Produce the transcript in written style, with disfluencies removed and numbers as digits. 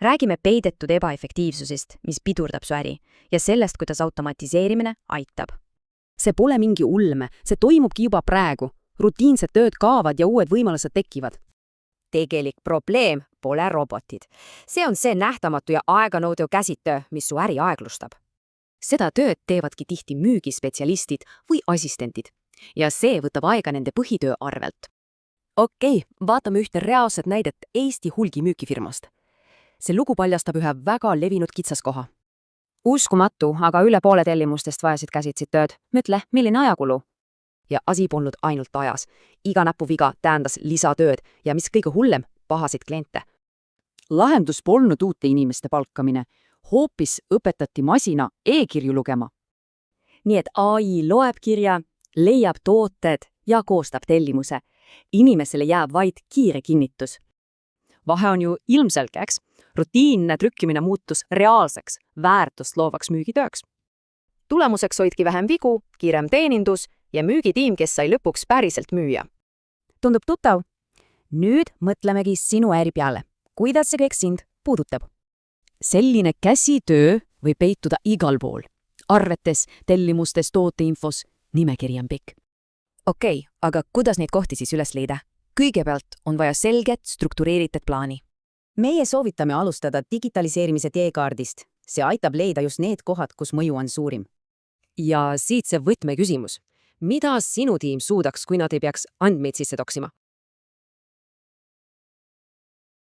Räägime peidetud ebaefektiivsusest, mis pidurdab su äri, ja sellest, kuidas automatiseerimine aitab. See pole mingi ulme, see toimubki juba praegu. Rutiinsed tööd kaovad ja uued võimalused tekivad. Tegelik probleem pole robotid. See on see nähtamatu ja aeganõudev käsitöö, mis su äri aeglustab. Seda tööd teevadki tihti müügispetsialistid või assistentid. Ja see võtab aega nende põhitöö arvelt. Okei, vaatame ühte reaalset näidet Eesti hulgimüügifirmast. See lugu paljastab ühe väga levinud kitsaskoha. Uskumatu, aga üle poole tellimustest vajasid käsitsid tööd. Mõtle, milline ajakulu? Ja asi polnud ainult ajas. Iga näpuviga tähendas lisatööd ja mis kõige hullem, pahasid kliente. Lahendus polnud uute inimeste palkamine. Hoopis õpetati masina e-kirju lugema. Nii et AI loeb kirja, leiab tooted ja koostab tellimuse. Inimesele jääb vaid kiire kinnitus. Vahe on ju ilmselge, eks? Rutiinne trükkimine muutus reaalseks, väärtust loovaks müügitööks. Tulemuseks hoidki vähem vigu, kiirem teenindus ja müügitiim, kes sai lõpuks päriselt müüa. Tundub tuttav? Nüüd mõtlemegi sinu äri peale. Kuidas see kõik sind puudutab? Selline käsitöö võib peituda igal pool. Arvetes, tellimustes, tooteinfos, nimekiri on pikk. Okei, aga kuidas neid kohti siis üles leida? Kõigepealt on vaja selget, struktureeritud plaani. Meie soovitame alustada digitaliseerimise teekaardist. See aitab leida just need kohad, kus mõju on suurim. Ja siit see võtmeküsimus. Mida sinu tiim suudaks, kui nad ei peaks andmeid sisse toksima?